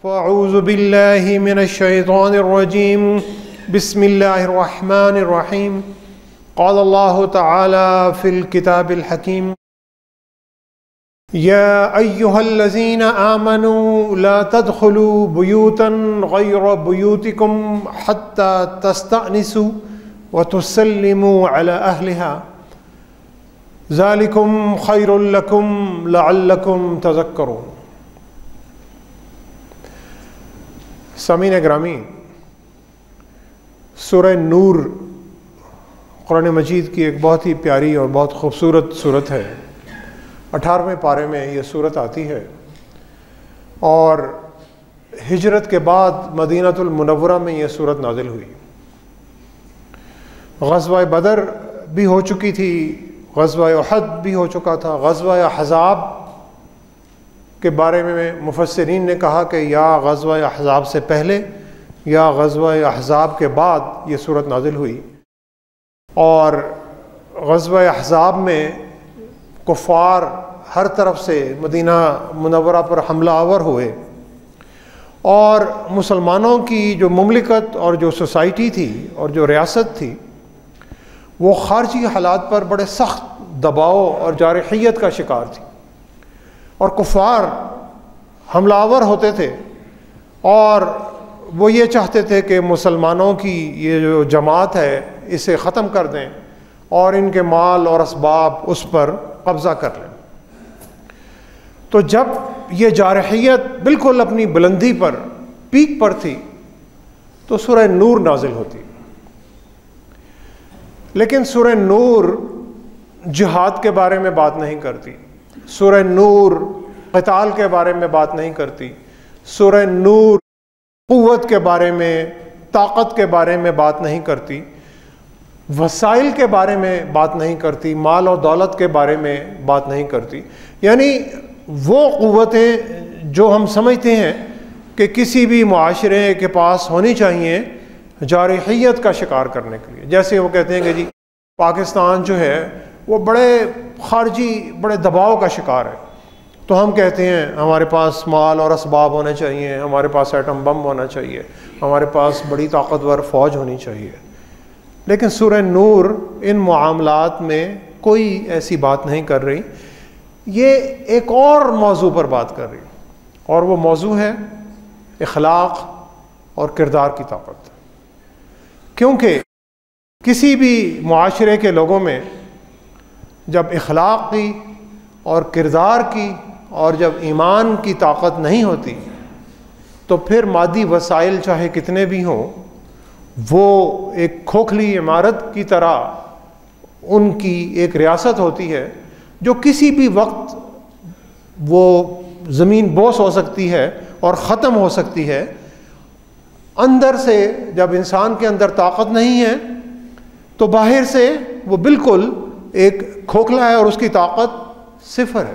فاعوذ باللہ من الشیطان الرجیم بسم اللہ الرحمن الرحیم قال اللہ تعالی فی الکتاب الحکیم یا ایہا الذین آمنوا لا تدخلوا بیوتا غیر بیوتکم حتی تستأنسوا وتسلموا علی اہلہا ذالکم خیر لکم لعلکم تذکرون۔ سامعین گرامی، سورہ نور قرآن مجید کی ایک بہت ہی پیاری اور بہت خوبصورت صورت ہے۔ 18ویں پارے میں یہ صورت آتی ہے اور ہجرت کے بعد مدینہ المنورہ میں یہ صورت نازل ہوئی۔ غزوہ بدر بھی ہو چکی تھی، غزوہ احد بھی ہو چکا تھا، غزوہ احزاب کے بارے میں مفسرین نے کہا کہ یا غزوہ احزاب سے پہلے یا غزوہ احزاب کے بعد یہ صورت نازل ہوئی۔ اور غزوہ احزاب میں کفار ہر طرف سے مدینہ منورہ پر حملہ آور ہوئے اور مسلمانوں کی جو مملکت اور جو سوسائٹی تھی اور جو ریاست تھی وہ خارجی حالات پر بڑے سخت دباؤ اور جارحیت کا شکار تھی، اور کفار حملہ آور ہوتے تھے اور وہ یہ چاہتے تھے کہ مسلمانوں کی یہ جو جماعت ہے اسے ختم کر دیں اور ان کے مال اور اسباب اس پر قبضہ کر لیں۔ تو جب یہ جارحیت بالکل اپنی بلندی پر پیک پر تھی تو سورہ نور نازل ہوتی، لیکن سورہ نور جہاد کے بارے میں بات نہیں کرتی، سورہ نور قتال کے بارے میں بات نہیں کرتی، سورہ نور قوت کے بارے میں، طاقت کے بارے میں بات نہیں کرتی، وسائل کے بارے میں بات نہیں کرتی، مال و دولت کے بارے میں بات نہیں کرتی۔ یعنی وہ قوتیں جو ہم سمجھتے ہیں کہ کسی بھی معاشرے کے پاس ہونی چاہیے جارحیت کا شکار کرنے کے لیے، جیسے وہ کہتے ہیں کہ جی پاکستان جو ہے وہ بڑے خارجی بڑے دباؤ کا شکار ہے، تو ہم کہتے ہیں ہمارے پاس مال اور اسباب ہونے چاہیے، ہمارے پاس ایٹم بم ہونا چاہیے، ہمارے پاس بڑی طاقتور فوج ہونی چاہیے۔ لیکن سورہ نور ان معاملات میں کوئی ایسی بات نہیں کر رہی، یہ ایک اور موضوع پر بات کر رہی، اور وہ موضوع ہے اخلاق اور کردار کی طاقت۔ کیونکہ کسی بھی معاشرے کے لوگوں میں جب اخلاق کی اور کردار کی اور جب ایمان کی طاقت نہیں ہوتی تو پھر مادی وسائل چاہے کتنے بھی ہوں وہ ایک کھوکھلی عمارت کی طرح ان کی ایک ریاست ہوتی ہے جو کسی بھی وقت وہ زمین بوس ہو سکتی ہے اور ختم ہو سکتی ہے۔ اندر سے جب انسان کے اندر طاقت نہیں ہے تو باہر سے وہ بالکل ایک کھوکھلا ہے اور اس کی طاقت صفر ہے۔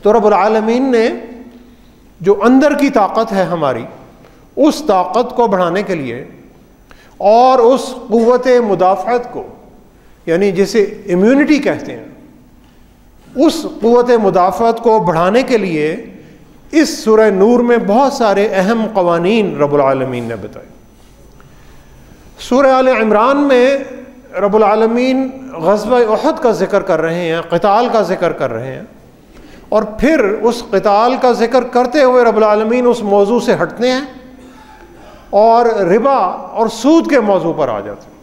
تو رب العالمین نے جو اندر کی طاقت ہے ہماری، اس طاقت کو بڑھانے کے لیے اور اس قوت مدافعت کو، یعنی جسے امیونٹی کہتے ہیں، اس قوت مدافعت کو بڑھانے کے لیے اس سورہ نور میں بہت سارے اہم قوانین رب العالمین نے بتائے۔ سورہ آل عمران میں رب العالمین غزوہ احد کا ذکر کر رہے ہیں، قتال کا ذکر کر رہے ہیں، اور پھر اس قتال کا ذکر کرتے ہوئے رب العالمین اس موضوع سے ہٹتے ہیں اور ربا اور سود کے موضوع پر آ جاتے ہیں۔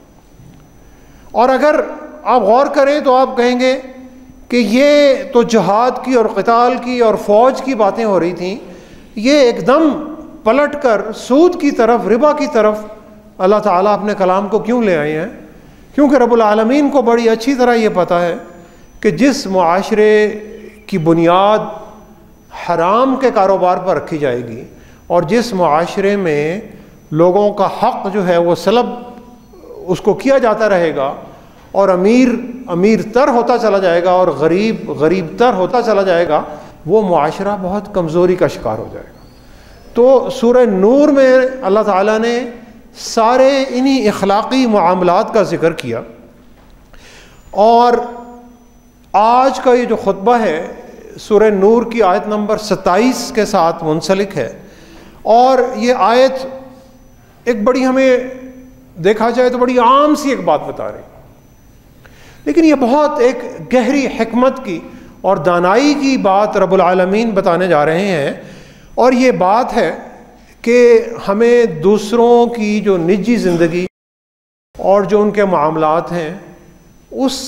اور اگر آپ غور کریں تو آپ کہیں گے کہ یہ تو جہاد کی اور قتال کی اور فوج کی باتیں ہو رہی تھیں، یہ ایک دم پلٹ کر سود کی طرف، ربا کی طرف اللہ تعالیٰ اپنے کلام کو کیوں لے آئے ہیں؟ کیونکہ رب العالمین کو بڑی اچھی طرح یہ پتہ ہے کہ جس معاشرے کی بنیاد حرام کے کاروبار پر رکھی جائے گی اور جس معاشرے میں لوگوں کا حق جو ہے وہ سلب اس کو کیا جاتا رہے گا اور امیر تر ہوتا چلا جائے گا اور غریب تر ہوتا چلا جائے گا، وہ معاشرہ بہت کمزوری کا شکار ہو جائے گا۔ تو سورہ نور میں اللہ تعالیٰ نے سارے انہی اخلاقی معاملات کا ذکر کیا، اور آج کا یہ جو خطبہ ہے سورہ نور کی آیت نمبر 27 کے ساتھ منسلک ہے، اور یہ آیت ایک بڑی ہمیں دیکھا جائے تو بڑی عام سی ایک بات بتا رہی، لیکن یہ بہت ایک گہری حکمت کی اور دانائی کی بات رب العالمین بتانے جا رہے ہیں. اور یہ بات ہے کہ ہمیں دوسروں کی جو نجی زندگی اور جو ان کے معاملات ہیں اس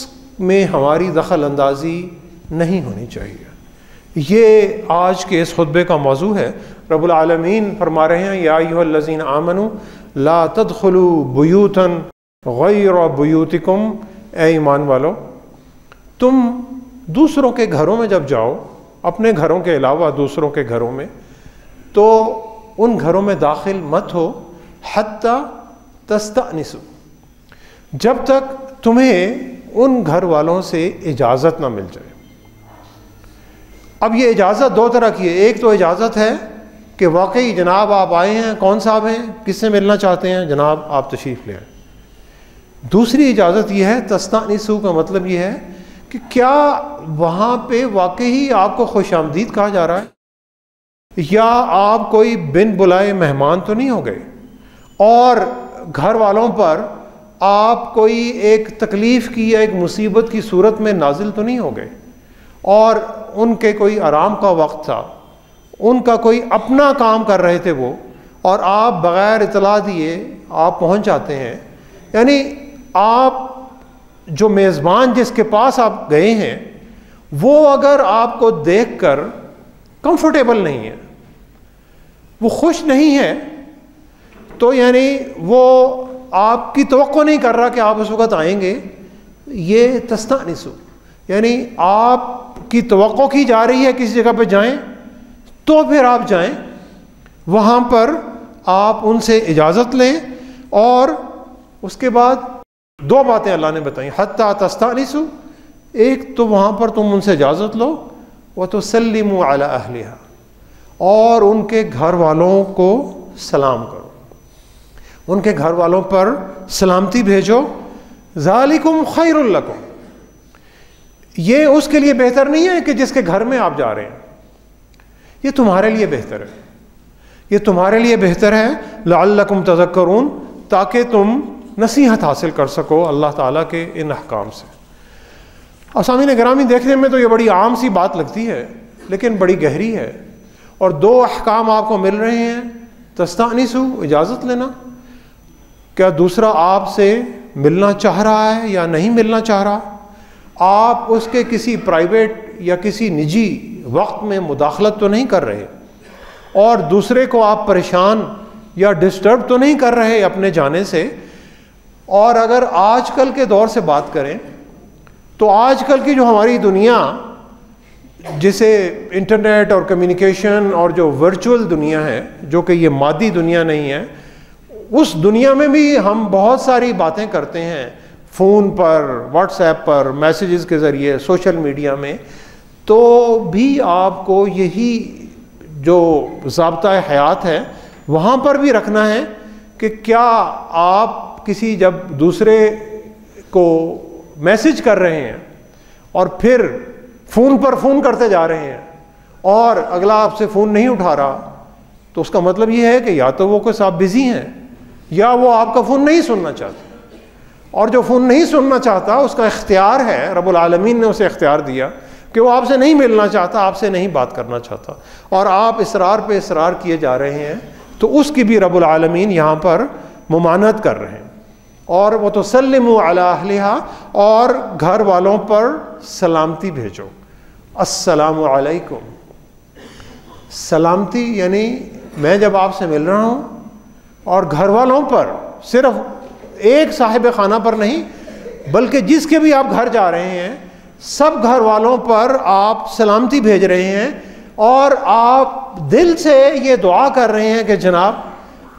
میں ہماری دخل اندازی نہیں ہونی چاہیے. یہ آج کے اس خطبے کا موضوع ہے. رب العالمین فرما رہے ہیں یا ایھا الذین آمنوا لا تدخلوا بیوتا غیر بیوتکم، اے ایمان والو تم دوسروں کے گھروں میں جب جاؤ، اپنے گھروں کے علاوہ دوسروں کے گھروں میں، تو ان گھروں میں داخل مت ہو حتی تستأنسوا، جب تک تمہیں ان گھر والوں سے اجازت نہ مل جائے. اب یہ اجازت دو طرح کی ہے. ایک تو اجازت ہے کہ واقعی جناب آپ آئے ہیں، کون صاحب ہیں، کس سے ملنا چاہتے ہیں، جناب آپ تشریف لے آئیں. دوسری اجازت یہ ہے تستأنسوا کا مطلب یہ ہے کہ کیا وہاں پہ واقعی آپ کو خوش آمدید کہا جا رہا ہے، یا آپ کوئی بن بلائے مہمان تو نہیں ہو گئے اور گھر والوں پر آپ کوئی ایک تکلیف کی یا ایک مصیبت کی صورت میں نازل تو نہیں ہو گئے، اور ان کے کوئی آرام کا وقت تھا، ان کا کوئی اپنا کام کر رہے تھے وہ، اور آپ بغیر اطلاع دیے آپ پہنچ جاتے ہیں. یعنی آپ جو میزبان جس کے پاس آپ گئے ہیں وہ اگر آپ کو دیکھ کر کمفرٹیبل نہیں ہے، وہ خوش نہیں ہے، تو یعنی وہ آپ کی توقع نہیں کر رہا کہ آپ اس وقت آئیں گے. یہ تستأنسوا یعنی آپ کی توقع کی جا رہی ہے کسی جگہ پہ جائیں تو پھر آپ جائیں، وہاں پر آپ ان سے اجازت لیں. اور اس کے بعد دو باتیں اللہ نے بتائیں، حتی تستأنسوا، ایک تو وہاں پر تم ان سے اجازت لو، وتسلموا علی اہلہا، اور ان کے گھر والوں کو سلام کرو، ان کے گھر والوں پر سلامتی بھیجو. ذالکم خیر لکم، یہ اس کے لیے بہتر نہیں ہے کہ جس کے گھر میں آپ جا رہے ہیں، یہ تمہارے لیے بہتر ہے، یہ تمہارے لیے بہتر ہے. لعلکم تذکرون، تاکہ تم نصیحت حاصل کر سکو اللہ تعالیٰ کے ان احکام سے. سامعین گرامی، دیکھنے میں تو یہ بڑی عام سی بات لگتی ہے لیکن بڑی گہری ہے. اور دو احکام آپ کو مل رہے ہیں، تستأنسوا اجازت لینا، کیا دوسرا آپ سے ملنا چاہ رہا ہے یا نہیں ملنا چاہ رہا، آپ اس کے کسی پرائیویٹ یا کسی نجی وقت میں مداخلت تو نہیں کر رہے، اور دوسرے کو آپ پریشان یا ڈسٹرب تو نہیں کر رہے اپنے جانے سے. اور اگر آج کل کے دور سے بات کریں تو آج کل کی جو ہماری دنیا، جسے انٹرنیٹ اور کمیونیکیشن اور جو ورچوئل دنیا ہے، جو کہ یہ مادی دنیا نہیں ہے، اس دنیا میں بھی ہم بہت ساری باتیں کرتے ہیں، فون پر، واٹس ایپ پر، میسیجز کے ذریعے، سوشل میڈیا میں. تو بھی آپ کو یہی جو ضابطۂ حیات ہے وہاں پر بھی رکھنا ہے کہ کیا آپ کسی جب دوسرے کو میسج کر رہے ہیں اور پھر فون پر فون کرتے جا رہے ہیں اور اگلا آپ سے فون نہیں اٹھا رہا، تو اس کا مطلب یہ ہے کہ یا تو وہ کچھ آپ بزی ہیں یا وہ آپ کا فون نہیں سننا چاہتے. اور جو فون نہیں سننا چاہتا اس کا اختیار ہے، رب العالمین نے اسے اختیار دیا کہ وہ آپ سے نہیں ملنا چاہتا، آپ سے نہیں بات کرنا چاہتا، اور آپ اصرار پہ اصرار کیے جا رہے ہیں، تو اس کی بھی رب العالمین یہاں پر ممانعت کر رہے ہیں. اور وتسلموا علی اہلہا، اور گھر والوں پر سلامتی بھیجو. السلام علیکم، سلامتی یعنی میں جب آپ سے مل رہا ہوں اور گھر والوں پر، صرف ایک صاحب خانہ پر نہیں بلکہ جس کے بھی آپ گھر جا رہے ہیں سب گھر والوں پر آپ سلامتی بھیج رہے ہیں، اور آپ دل سے یہ دعا کر رہے ہیں کہ جناب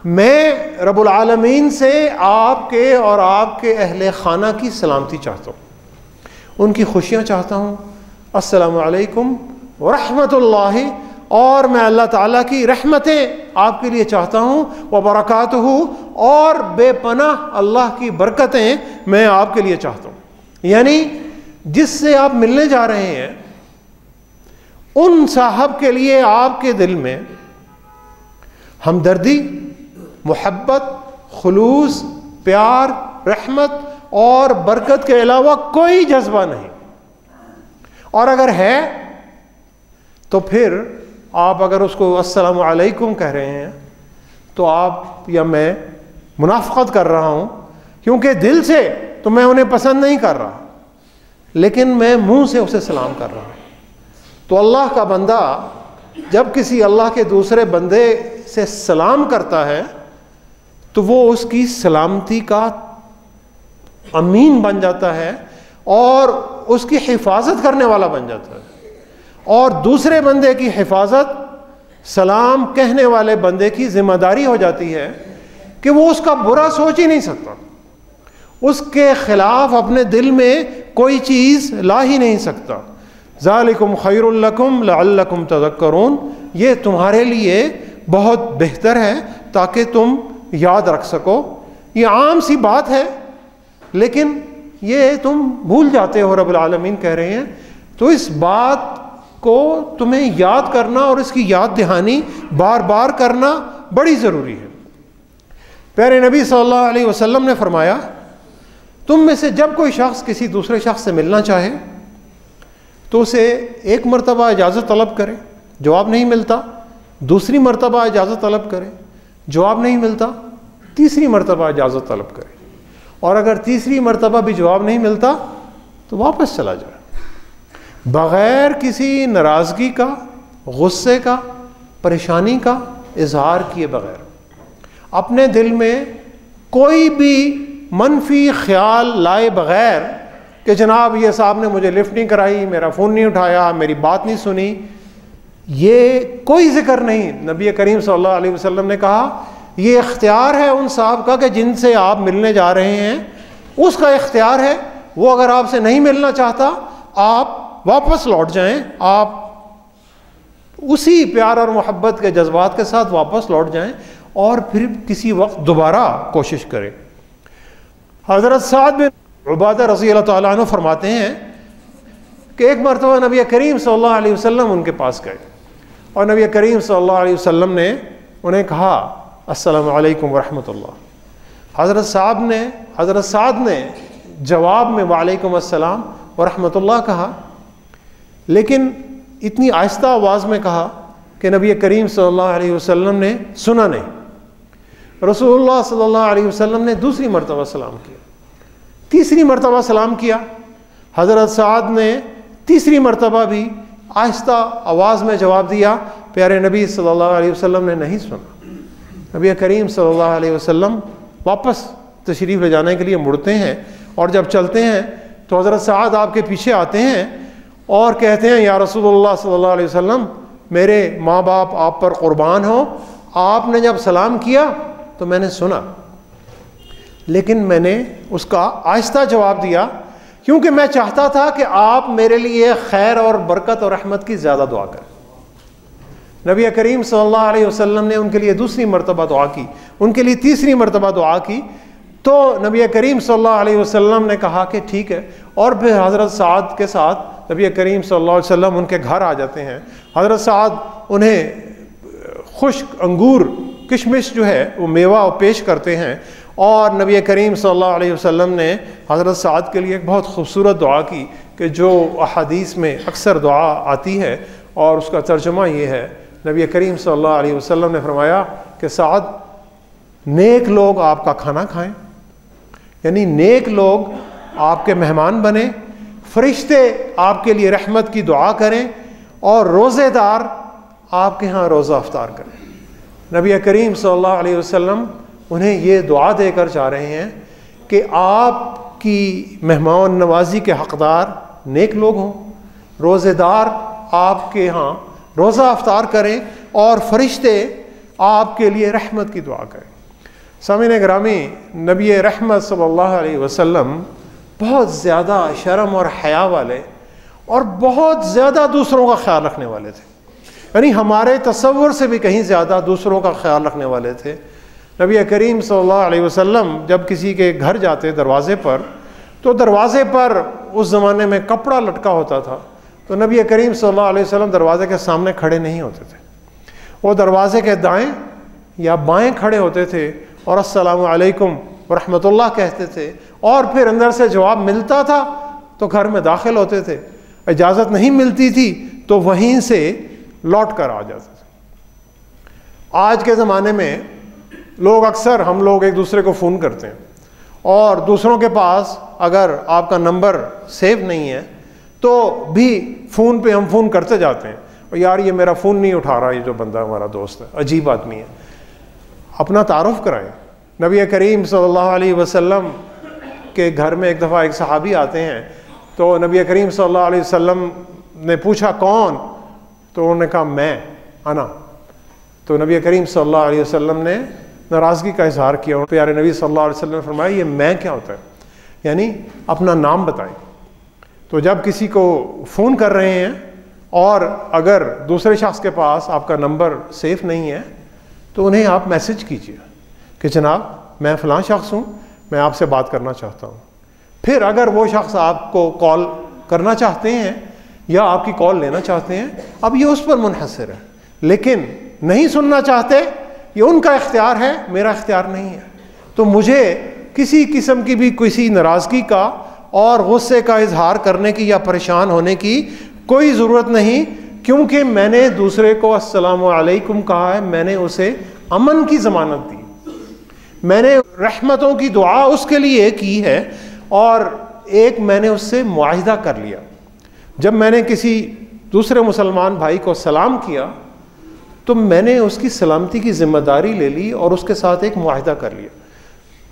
میں رب العالمین سے آپ کے اور آپ کے اہل خانہ کی سلامتی چاہتا ہوں، ان کی خوشیاں چاہتا ہوں. السلام علیکم ورحمۃ اللہ، اور میں اللہ تعالیٰ کی رحمتیں آپ کے لیے چاہتا ہوں، وبرکاتہ، اور بے پناہ اللہ کی برکتیں میں آپ کے لیے چاہتا ہوں. یعنی جس سے آپ ملنے جا رہے ہیں ان صاحب کے لیے آپ کے دل میں ہمدردی، محبت، خلوص، پیار، رحمت اور برکت کے علاوہ کوئی جذبہ نہیں. اور اگر ہے تو پھر آپ اگر اس کو السلام علیکم کہہ رہے ہیں تو آپ یا میں منافقت کر رہا ہوں، کیونکہ دل سے تو میں انہیں پسند نہیں کر رہا، لیکن میں منہ سے اسے سلام کر رہا ہوں. تو اللہ کا بندہ جب کسی اللہ کے دوسرے بندے سے سلام کرتا ہے تو وہ اس کی سلامتی کا امین بن جاتا ہے اور اس کی حفاظت کرنے والا بن جاتا ہے. اور دوسرے بندے کی حفاظت سلام کہنے والے بندے کی ذمہ داری ہو جاتی ہے کہ وہ اس کا برا سوچ ہی نہیں سکتا، اس کے خلاف اپنے دل میں کوئی چیز لا ہی نہیں سکتا. ذالکم خیر لکم لعلکم تذکرون، یہ تمہارے لیے بہت بہتر ہے تاکہ تم یاد رکھ سکو. یہ عام سی بات ہے لیکن یہ تم بھول جاتے ہو، رب العالمین کہہ رہے ہیں. تو اس بات کو تمہیں یاد کرنا اور اس کی یاد دہانی بار بار کرنا بڑی ضروری ہے. پیارے نبی صلی اللہ علیہ وسلم نے فرمایا، تم میں سے جب کوئی شخص کسی دوسرے شخص سے ملنا چاہے تو اسے ایک مرتبہ اجازت طلب کرے، جواب نہیں ملتا دوسری مرتبہ اجازت طلب کرے، جواب نہیں ملتا تیسری مرتبہ اجازت طلب کرے، اور اگر تیسری مرتبہ بھی جواب نہیں ملتا تو واپس چلا جائے، بغیر کسی ناراضگی کا، غصے کا، پریشانی کا اظہار کیے بغیر، اپنے دل میں کوئی بھی منفی خیال لائے بغیر کہ جناب یہ صاحب نے مجھے لفٹ نہیں کرائی، میرا فون نہیں اٹھایا، میری بات نہیں سنی، یہ کوئی ذکر نہیں. نبی کریم صلی اللہ علیہ وسلم نے کہا یہ اختیار ہے ان صاحب کا کہ جن سے آپ ملنے جا رہے ہیں، اس کا اختیار ہے. وہ اگر آپ سے نہیں ملنا چاہتا آپ واپس لوٹ جائیں، آپ اسی پیار اور محبت کے جذبات کے ساتھ واپس لوٹ جائیں اور پھر کسی وقت دوبارہ کوشش کریں. حضرت سعد بن عبادہ رضی اللہ تعالیٰ عنہ فرماتے ہیں کہ ایک مرتبہ نبی کریم صلی اللہ علیہ وسلم ان کے پاس گئے اور نبی کریم صلی اللہ علیہ وسلم نے انہیں کہا السلام علیکم ورحمۃ اللہ. حضرت سعد نے جواب میں وعلیکم السلام ورحمۃ اللہ کہا، لیکن اتنی آہستہ آواز میں کہا کہ نبی کریم صلی اللہ علیہ وسلم نے سنا نہیں. رسول اللہ صلی اللہ علیہ وسلم نے دوسری مرتبہ سلام کیا، تیسری مرتبہ سلام کیا. حضرت سعد نے تیسری مرتبہ بھی آہستہ آواز میں جواب دیا، پیارے نبی صلی اللہ علیہ وسلم نے نہیں سنا. نبی کریم صلی اللہ علیہ وسلم واپس تشریف لے جانے کے لیے مڑتے ہیں اور جب چلتے ہیں تو حضرت سعد آپ کے پیچھے آتے ہیں اور کہتے ہیں یا رسول اللہ صلی اللہ علیہ وسلم، میرے ماں باپ آپ پر قربان ہوں، آپ نے جب سلام کیا تو میں نے سنا، لیکن میں نے اس کا آہستہ جواب دیا کیونکہ میں چاہتا تھا کہ آپ میرے لیے خیر اور برکت اور رحمت کی زیادہ دعا کریں. نبی کریم صلی اللہ علیہ وسلم نے ان کے لیے دوسری مرتبہ دعا کی، ان کے لیے تیسری مرتبہ دعا کی، تو نبی کریم صلی اللہ علیہ وسلم نے کہا کہ ٹھیک ہے، اور پھر حضرت سعد کے ساتھ نبی کریم صلی اللہ علیہ وسلم ان کے گھر آ جاتے ہیں. حضرت سعد انہیں خشک انگور، کشمش جو ہے وہ میوہ پیش کرتے ہیں، اور نبی کریم صلی اللہ علیہ وسلم نے حضرت سعد کے لیے ایک بہت خوبصورت دعا کی کہ جو احادیث میں اکثر دعا آتی ہے، اور اس کا ترجمہ یہ ہے. نبی کریم صلی اللہ علیہ وسلم نے فرمایا کہ سعد، نیک لوگ آپ کا کھانا کھائیں، یعنی نیک لوگ آپ کے مہمان بنیں، فرشتے آپ کے لیے رحمت کی دعا کریں، اور روزے دار آپ کے ہاں روزہ افطار کریں. نبی کریم صلی اللہ علیہ وسلم انہیں یہ دعا دے کر جا رہے ہیں کہ آپ کی مہمان نوازی کے حقدار نیک لوگ ہوں، روزے دار آپ کے ہاں روزہ افطار کریں، اور فرشتے آپ کے لیے رحمت کی دعا کریں. سامعین گرامی، نبی رحمت صلی اللہ علیہ وسلم بہت زیادہ شرم اور حیا والے اور بہت زیادہ دوسروں کا خیال رکھنے والے تھے، یعنی ہمارے تصور سے بھی کہیں زیادہ دوسروں کا خیال رکھنے والے تھے. نبی کریم صلی اللہ علیہ وسلم جب کسی کے گھر جاتے دروازے پر، تو دروازے پر اس زمانے میں کپڑا لٹکا ہوتا تھا، تو نبی کریم صلی اللہ علیہ وسلم دروازے کے سامنے کھڑے نہیں ہوتے تھے، وہ دروازے کے دائیں یا بائیں کھڑے ہوتے تھے اور السلام علیکم ورحمۃ اللہ کہتے تھے، اور پھر اندر سے جواب ملتا تھا تو گھر میں داخل ہوتے تھے، اجازت نہیں ملتی تھی تو وہیں سے لوٹ کر آ جاتے تھے۔ آج کے زمانے میں لوگ اکثر ہم لوگ ایک دوسرے کو فون کرتے ہیں، اور دوسروں کے پاس اگر آپ کا نمبر سیو نہیں ہے تو بھی فون پہ ہم فون کرتے جاتے ہیں، اور یار یہ میرا فون نہیں اٹھا رہا، یہ جو بندہ ہمارا دوست ہے عجیب آدمی ہے۔ اپنا تعارف کرائیں۔ نبی کریم صلی اللہ علیہ وسلم کے گھر میں ایک دفعہ ایک صحابی آتے ہیں، تو نبی کریم صلی اللہ علیہ وسلم نے پوچھا کون؟ تو انہوں نے کہا میں، انا۔ تو نبی کریم صلی اللہ علیہ وسلم نے ناراضگی کا اظہار کیا۔ پیارے نبی صلی اللہ علیہ وسلم نے فرمایا یہ میں کیا ہوتا ہے، یعنی اپنا نام بتائیں۔ تو جب کسی کو فون کر رہے ہیں اور اگر دوسرے شخص کے پاس آپ کا نمبر سیو نہیں ہے تو انہیں آپ میسج کیجیے کہ جناب میں فلاں شخص ہوں، میں آپ سے بات کرنا چاہتا ہوں۔ پھر اگر وہ شخص آپ کو کال کرنا چاہتے ہیں یا آپ کی کال لینا چاہتے ہیں، اب یہ اس پر منحصر ہے، لیکن نہیں سننا چاہتے یہ ان کا اختیار ہے، میرا اختیار نہیں ہے۔ تو مجھے کسی قسم کی بھی کسی ناراضگی کا اور غصے کا اظہار کرنے کی یا پریشان ہونے کی کوئی ضرورت نہیں، کیونکہ میں نے دوسرے کو السلام علیکم کہا ہے، میں نے اسے امن کی ضمانت دی، میں نے رحمتوں کی دعا اس کے لیے کی ہے، اور ایک میں نے اس سے معاہدہ کر لیا۔ جب میں نے کسی دوسرے مسلمان بھائی کو سلام کیا تو میں نے اس کی سلامتی کی ذمہ داری لے لی اور اس کے ساتھ ایک معاہدہ کر لیا۔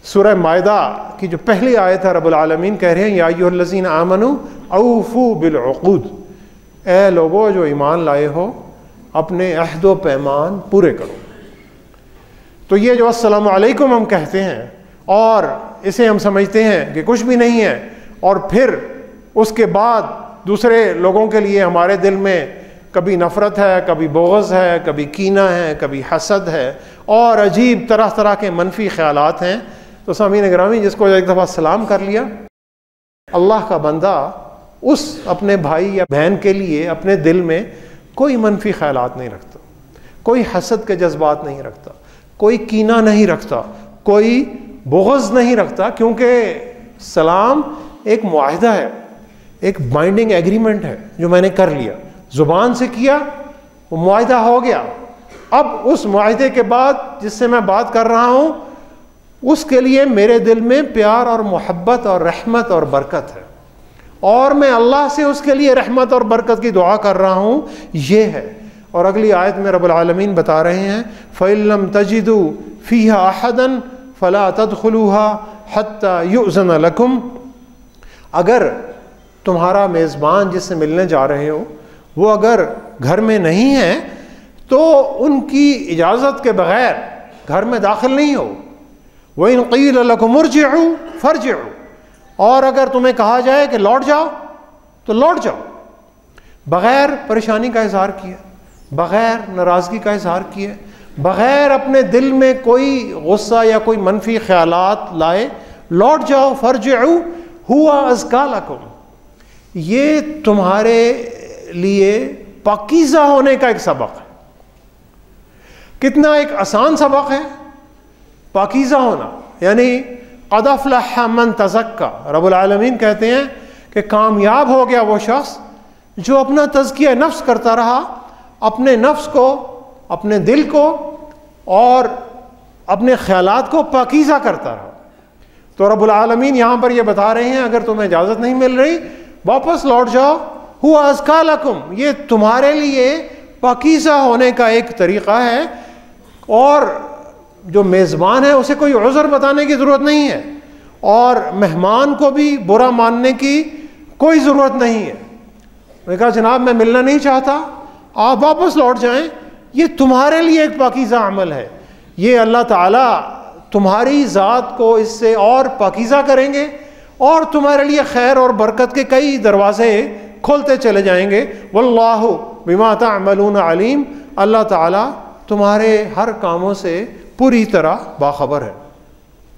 سورہ مائدہ کی جو پہلی آیت ہے، رب العالمین کہہ رہے ہیں یا ایھا الذین آمنوا اوفوا بالعقود، اے لوگو جو ایمان لائے ہو اپنے عہد و پیمان پورے کرو۔ تو یہ جو السلام علیکم ہم کہتے ہیں اور اسے ہم سمجھتے ہیں کہ کچھ بھی نہیں ہے، اور پھر اس کے بعد دوسرے لوگوں کے لیے ہمارے دل میں کبھی نفرت ہے، کبھی بغض ہے، کبھی کینہ ہے، کبھی حسد ہے، اور عجیب طرح طرح کے منفی خیالات ہیں، تو سامعین گرامی جس کو ایک دفعہ سلام کر لیا، اللہ کا بندہ اس اپنے بھائی یا بہن کے لیے اپنے دل میں کوئی منفی خیالات نہیں رکھتا، کوئی حسد کے جذبات نہیں رکھتا، کوئی کینہ نہیں رکھتا، کوئی بغض نہیں رکھتا، کیونکہ سلام ایک معاہدہ ہے، ایک بائنڈنگ ایگریمنٹ ہے جو میں نے کر لیا، زبان سے کیا، وہ معاہدہ ہو گیا۔ اب اس معاہدے کے بعد جس سے میں بات کر رہا ہوں اس کے لیے میرے دل میں پیار اور محبت اور رحمت اور برکت ہے، اور میں اللہ سے اس کے لیے رحمت اور برکت کی دعا کر رہا ہوں، یہ ہے۔ اور اگلی آیت میں رب العالمین بتا رہے ہیں فَإِن لَّمْ تَجِدُوا فِيهَا أَحَدًا فَلَا تَدْخُلُوهَا حَتَّى يُؤْذَنَ لَكُمْ، اگر تمہارا میزبان جس سے ملنے جا رہے ہو وہ اگر گھر میں نہیں ہے تو ان کی اجازت کے بغیر گھر میں داخل نہیں ہو۔ وَإِن قِيلَ لَكُمُ ارْجِعُوا فَارْجِعُوا، اور اگر تمہیں کہا جائے کہ لوٹ جاؤ تو لوٹ جاؤ، بغیر پریشانی کا اظہار کیے، بغیر ناراضگی کا اظہار کیے، بغیر اپنے دل میں کوئی غصہ یا کوئی منفی خیالات لائے، لوٹ جاؤ۔ فَارْجِعُوا هُوَ أَزْكَىٰ لَكُمْ، یہ تمہارے لیے پاکیزہ ہونے کا ایک سبق ہے۔ کتنا ایک آسان سبق ہے پاکیزہ ہونا، یعنی قد افلح من تزکا۔ رب العالمین کہتے ہیں کہ کامیاب ہو گیا وہ شخص جو اپنا تزکیہ نفس کرتا رہا، اپنے نفس کو، اپنے دل کو اور اپنے خیالات کو پاکیزہ کرتا رہا۔ تو رب العالمین یہاں پر یہ بتا رہے ہیں اگر تمہیں اجازت نہیں مل رہی واپس لوٹ جاؤ، ہوا ازکا لکم، یہ تمہارے لیے پاکیزہ ہونے کا ایک طریقہ ہے، اور جو میزبان ہے اسے کوئی عذر بتانے کی ضرورت نہیں ہے، اور مہمان کو بھی برا ماننے کی کوئی ضرورت نہیں ہے۔ میں نے کہا جناب میں ملنا نہیں چاہتا، آپ واپس لوٹ جائیں، یہ تمہارے لیے ایک پاکیزہ عمل ہے، یہ اللہ تعالیٰ تمہاری ذات کو اس سے اور پاکیزہ کریں گے، اور تمہارے لیے خیر اور برکت کے کئی دروازے کھولتے چلے جائیں گے۔ واللہ بما تعملون علیم، اللہ تعالیٰ تمہارے ہر کاموں سے پوری طرح باخبر ہے۔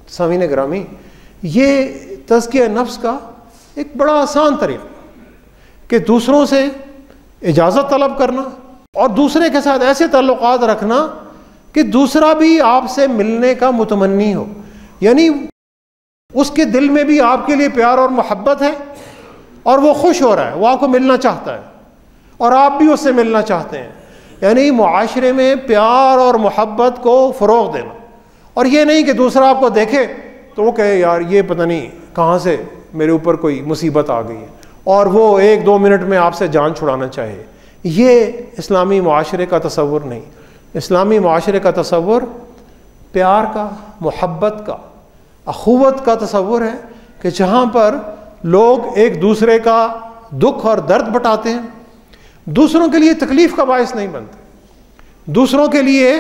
سامعین گرامی، یہ تزکیہ نفس کا ایک بڑا آسان طریقہ کہ دوسروں سے اجازت طلب کرنا اور دوسرے کے ساتھ ایسے تعلقات رکھنا کہ دوسرا بھی آپ سے ملنے کا متمنی ہو، یعنی اس کے دل میں بھی آپ کے لیے پیار اور محبت ہے اور وہ خوش ہو رہا ہے، وہ آپ کو ملنا چاہتا ہے اور آپ بھی اس سے ملنا چاہتے ہیں، یعنی معاشرے میں پیار اور محبت کو فروغ دینا۔ اور یہ نہیں کہ دوسرا آپ کو دیکھے تو وہ کہے یار یہ پتہ نہیں کہاں سے میرے اوپر کوئی مصیبت آ گئی ہے، اور وہ 1-2 منٹ میں آپ سے جان چھڑانا چاہے۔ یہ اسلامی معاشرے کا تصور نہیں۔ اسلامی معاشرے کا تصور پیار کا، محبت کا، اخوت کا تصور ہے کہ جہاں پر لوگ ایک دوسرے کا دکھ اور درد بٹاتے ہیں، دوسروں کے لیے تکلیف کا باعث نہیں بنتے، دوسروں کے لیے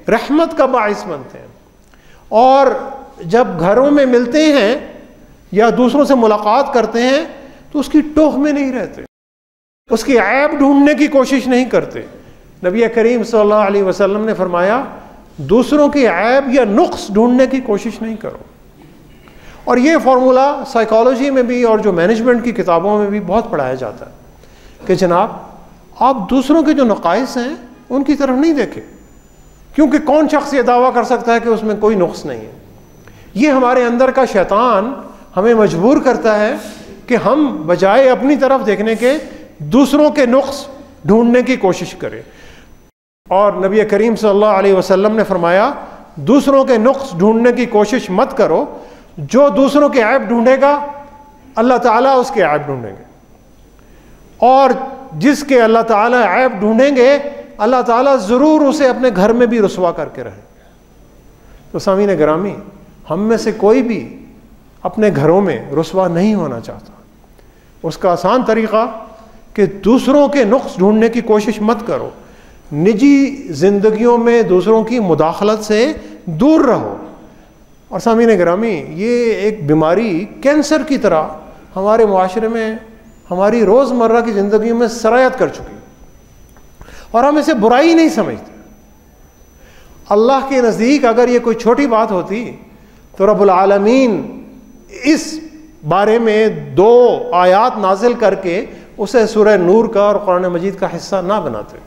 رحمت کا باعث بنتے ہیں، اور جب گھروں میں ملتے ہیں یا دوسروں سے ملاقات کرتے ہیں تو اس کی ٹوہ میں نہیں رہتے، اس کی عیب ڈھونڈنے کی کوشش نہیں کرتے۔ نبی کریم صلی اللہ علیہ وسلم نے فرمایا دوسروں کی عیب یا نقص ڈھونڈنے کی کوشش نہیں کرو۔ اور یہ فارمولا سائیکالوجی میں بھی اور جو مینجمنٹ کی کتابوں میں بھی بہت پڑھایا جاتا ہے کہ جناب آپ دوسروں کے جو نقائص ہیں ان کی طرف نہیں دیکھیں، کیونکہ کون شخص یہ دعویٰ کر سکتا ہے کہ اس میں کوئی نقص نہیں ہے۔ یہ ہمارے اندر کا شیطان ہمیں مجبور کرتا ہے کہ ہم بجائے اپنی طرف دیکھنے کے دوسروں کے نقص ڈھونڈنے کی کوشش کریں۔ اور نبی کریم صلی اللہ علیہ وسلم نے فرمایا دوسروں کے نقص ڈھونڈنے کی کوشش مت کرو، جو دوسروں کے عیب ڈھونڈے گا اللہ تعالیٰ اس کے عیب ڈھونڈیں گے، اور جس کے اللہ تعالیٰ عیب ڈھونڈیں گے اللہ تعالیٰ ضرور اسے اپنے گھر میں بھی رسوا کر کے رہے۔ تو سامعین گرامی، ہم میں سے کوئی بھی اپنے گھروں میں رسوا نہیں ہونا چاہتا۔ اس کا آسان طریقہ کہ دوسروں کے نقص ڈھونڈنے کی کوشش مت کرو، نجی زندگیوں میں دوسروں کی مداخلت سے دور رہو۔ اور سامعین گرامی، یہ ایک بیماری کینسر کی طرح ہمارے معاشرے میں، ہماری روزمرہ کی زندگیوں میں سرایت کر چکی، اور ہم اسے برائی نہیں سمجھتے۔ اللہ کے نزدیک اگر یہ کوئی چھوٹی بات ہوتی تو رب العالمین اس بارے میں 2 آیات نازل کر کے اسے سورہ نور کا اور قرآن مجید کا حصہ نہ بناتے۔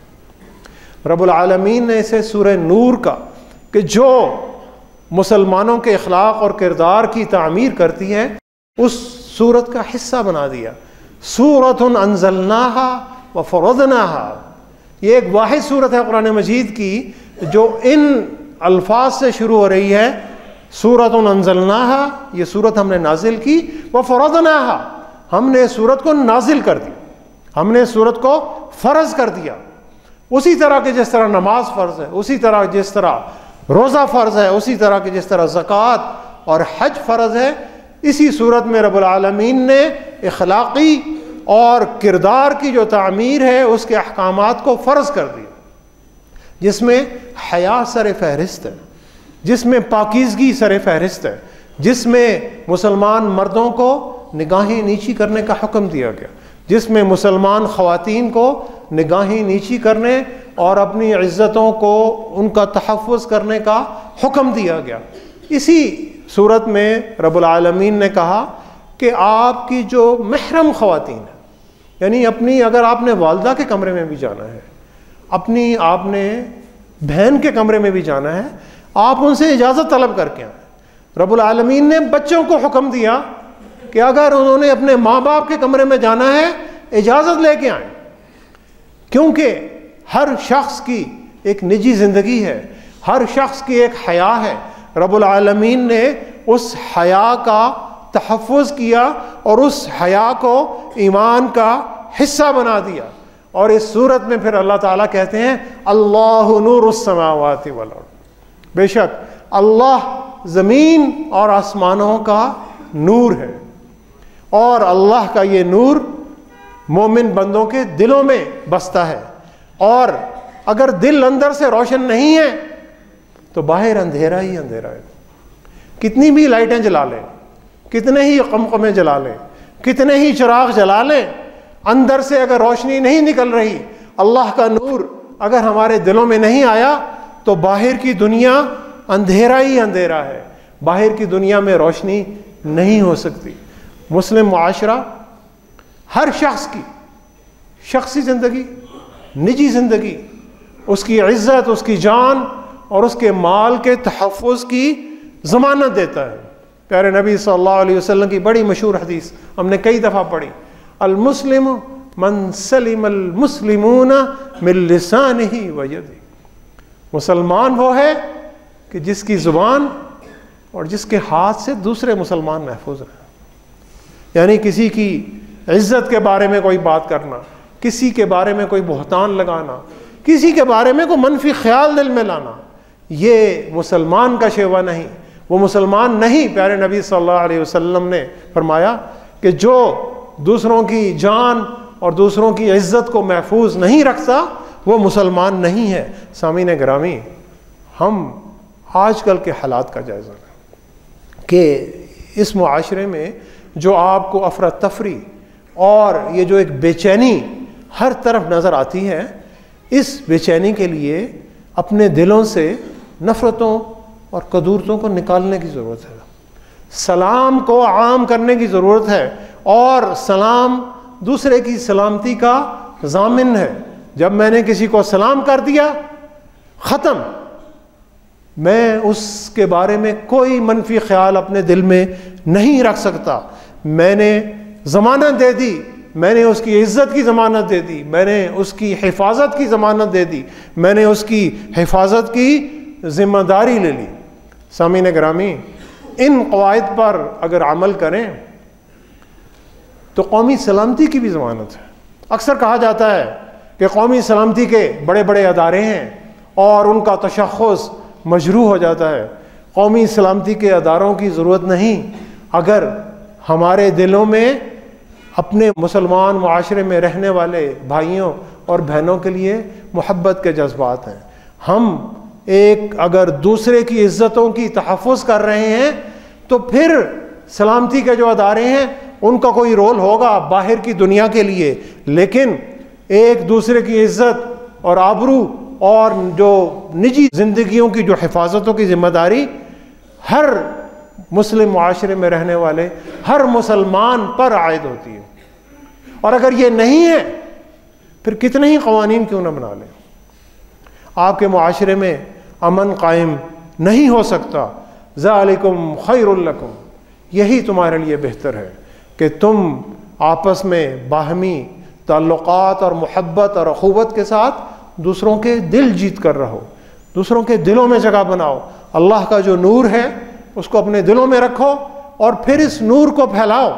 رب العالمین نے اسے سورہ نور کا، کہ جو مسلمانوں کے اخلاق اور کردار کی تعمیر کرتی ہے، اس سورت کا حصہ بنا دیا۔ سورۃ انزلناہا وفرضناہا، یہ ایک واحد سورت ہے قرآن مجید کی جو ان الفاظ سے شروع ہو رہی ہے، سورۃ انزلناہا، یہ سورت ہم نے نازل کی، وفرضناہا، ہم نے سورت کو نازل کر دی، ہم نے سورت کو فرض کر دیا۔ اسی طرح کہ جس طرح نماز فرض ہے، اسی طرح جس طرح روزہ فرض ہے، اسی طرح کہ جس طرح زکوٰۃ اور حج فرض ہے، اسی صورت میں رب العالمین نے اخلاقی اور کردار کی جو تعمیر ہے اس کے احکامات کو فرض کر دیا، جس میں حیا سر فہرست ہے، جس میں پاکیزگی سر فہرست ہے، جس میں مسلمان مردوں کو نگاہیں نیچی کرنے کا حکم دیا گیا، جس میں مسلمان خواتین کو نگاہیں نیچی کرنے اور اپنی عزتوں کو ان کا تحفظ کرنے کا حکم دیا گیا۔ اسی صورت میں رب العالمین نے کہا کہ آپ کی جو محرم خواتین ہیں، یعنی اپنی، اگر آپ نے والدہ کے کمرے میں بھی جانا ہے، آپ نے بہن کے کمرے میں بھی جانا ہے، آپ ان سے اجازت طلب کر کے آئیں۔ رب العالمین نے بچوں کو حکم دیا کہ اگر انہوں نے اپنے ماں باپ کے کمرے میں جانا ہے اجازت لے کے آئیں، کیونکہ ہر شخص کی ایک نجی زندگی ہے، ہر شخص کی ایک حیا ہے۔ رب العالمین نے اس حیا کا تحفظ کیا اور اس حیا کو ایمان کا حصہ بنا دیا۔ اور اس صورت میں پھر اللہ تعالیٰ کہتے ہیں اللہ نور السماوات والارض، بے شک اللہ زمین اور آسمانوں کا نور ہے، اور اللہ کا یہ نور مومن بندوں کے دلوں میں بستا ہے، اور اگر دل اندر سے روشن نہیں ہے تو باہر اندھیرا ہی اندھیرا ہے۔ کتنی بھی لائٹیں جلا لیں، کتنے ہی قمقمے جلا لیں، کتنے ہی چراغ جلا لیں، اندر سے اگر روشنی نہیں نکل رہی، اللہ کا نور اگر ہمارے دلوں میں نہیں آیا تو باہر کی دنیا اندھیرا ہی اندھیرا ہے، باہر کی دنیا میں روشنی نہیں ہو سکتی۔ مسلم معاشرہ ہر شخص کی شخصی زندگی، نجی زندگی، اس کی عزت، اس کی جان اور اس کے مال کے تحفظ کی ضمانت دیتا ہے۔ پیارے نبی صلی اللہ علیہ وسلم کی بڑی مشہور حدیث ہم نے کئی دفعہ پڑھی، المسلم من سلم المسلمون من لسانہ و یدہ، مسلمان وہ ہے کہ جس کی زبان اور جس کے ہاتھ سے دوسرے مسلمان محفوظ رہیں۔ یعنی کسی کی عزت کے بارے میں کوئی بات کرنا، کسی کے بارے میں کوئی بہتان لگانا، کسی کے بارے میں کوئی منفی خیال دل میں لانا، یہ مسلمان کا شیوا نہیں، وہ مسلمان نہیں۔ پیارے نبی صلی اللہ علیہ وسلم نے فرمایا کہ جو دوسروں کی جان اور دوسروں کی عزت کو محفوظ نہیں رکھتا وہ مسلمان نہیں ہے۔ سامعین گرامی، ہم آج کل کے حالات کا جائزہ لیں کہ اس معاشرے میں جو آپ کو افراتفری اور یہ جو ایک بے چینی ہر طرف نظر آتی ہے، اس بے چینی کے لیے اپنے دلوں سے نفرتوں اور قدورتوں کو نکالنے کی ضرورت ہے، سلام کو عام کرنے کی ضرورت ہے، اور سلام دوسرے کی سلامتی کا ضامن ہے۔ جب میں نے کسی کو سلام کر دیا، ختم، میں اس کے بارے میں کوئی منفی خیال اپنے دل میں نہیں رکھ سکتا۔ میں نے ضمانت دے دی، میں نے اس کی عزت کی ضمانت دے دی، میں نے اس کی حفاظت کی ضمانت دے دی، میں نے اس کی حفاظت کی ذمہ داری لے لی۔ سامعین گرامی، ان قواعد پر اگر عمل کریں تو قومی سلامتی کی بھی ضمانت ہے۔ اکثر کہا جاتا ہے کہ قومی سلامتی کے بڑے بڑے ادارے ہیں اور ان کا تشخص مجروح ہو جاتا ہے۔ قومی سلامتی کے اداروں کی ضرورت نہیں اگر ہمارے دلوں میں اپنے مسلمان معاشرے میں رہنے والے بھائیوں اور بہنوں کے لیے محبت کے جذبات ہیں۔ ہم اگر دوسرے کی عزتوں کی تحفظ کر رہے ہیں تو پھر سلامتی کے جو ادارے ہیں ان کا کوئی رول ہوگا باہر کی دنیا کے لیے، لیکن ایک دوسرے کی عزت اور آبرو اور جو نجی زندگیوں کی جو حفاظتوں کی ذمہ داری ہر مسلم معاشرے میں رہنے والے ہر مسلمان پر عائد ہوتی ہے۔ اور اگر یہ نہیں ہے پھر کتنے ہی قوانین کیوں نہ بنا لیں، آپ کے معاشرے میں امن قائم نہیں ہو سکتا۔ ذالکم خیر لکم، یہی تمہارے لیے بہتر ہے کہ تم آپس میں باہمی تعلقات اور محبت اور اخوت کے ساتھ دوسروں کے دل جیت کر رہو، دوسروں کے دلوں میں جگہ بناؤ۔ اللہ کا جو نور ہے اس کو اپنے دلوں میں رکھو اور پھر اس نور کو پھیلاؤ۔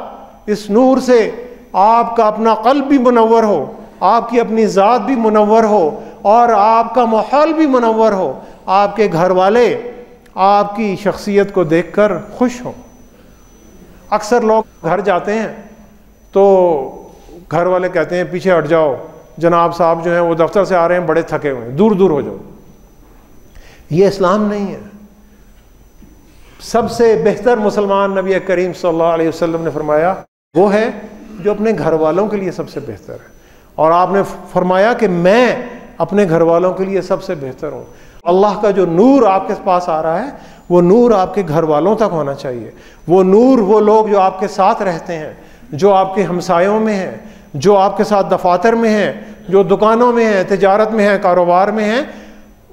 اس نور سے آپ کا اپنا قلب بھی منور ہو، آپ کی اپنی ذات بھی منور ہو اور آپ کا ماحول بھی منور ہو، آپ کے گھر والے آپ کی شخصیت کو دیکھ کر خوش ہوں۔ اکثر لوگ گھر جاتے ہیں تو گھر والے کہتے ہیں پیچھے ہٹ جاؤ، جناب صاحب جو ہیں وہ دفتر سے آ رہے ہیں بڑے تھکے ہوئے ہیں، دور دور ہو جاؤ۔ یہ اسلام نہیں ہے۔ سب سے بہتر مسلمان نبی کریم صلی اللہ علیہ وسلم نے فرمایا وہ ہے جو اپنے گھر والوں کے لیے سب سے بہتر ہے، اور آپ نے فرمایا کہ میں اپنے گھر والوں کے لیے سب سے بہتر ہوں۔ اللہ کا جو نور آپ کے پاس آ رہا ہے وہ نور آپ کے گھر والوں تک ہونا چاہیے۔ وہ نور وہ لوگ جو آپ کے ساتھ رہتے ہیں، جو آپ کے ہمسایوں میں ہیں، جو آپ کے ساتھ دفاتر میں ہیں، جو دکانوں میں ہیں، تجارت میں ہیں، کاروبار میں ہیں،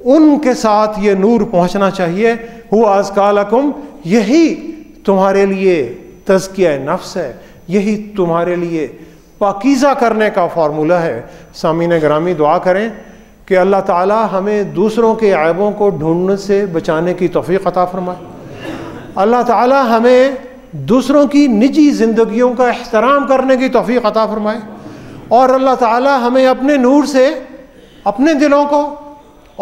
ان کے ساتھ یہ نور پہنچنا چاہیے۔ هو ازکی لکم، یہی تمہارے لیے تزکیہ نفس ہے، یہی تمہارے لیے پاکیزہ کرنے کا فارمولہ ہے۔ سامعین گرامی، دعا کریں کہ اللہ تعالی ہمیں دوسروں کے عیبوں کو ڈھونڈنے سے بچانے کی توفیق عطا فرمائے۔ اللہ تعالی ہمیں دوسروں کی نجی زندگیوں کا احترام کرنے کی توفیق عطا فرمائے، اور اللہ تعالی ہمیں اپنے نور سے اپنے دلوں کو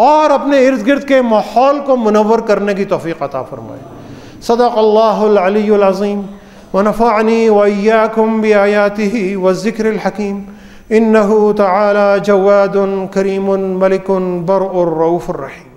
اور اپنے ارد گرد کے ماحول کو منور کرنے کی توفیق عطا فرمائے۔ صدق اللہ العلی العظیم ونفعنی وإیاکم بآیاتہ والذکر الحکیم، انہ تعالی جواد کریم ملک برء رؤوف الرحیم۔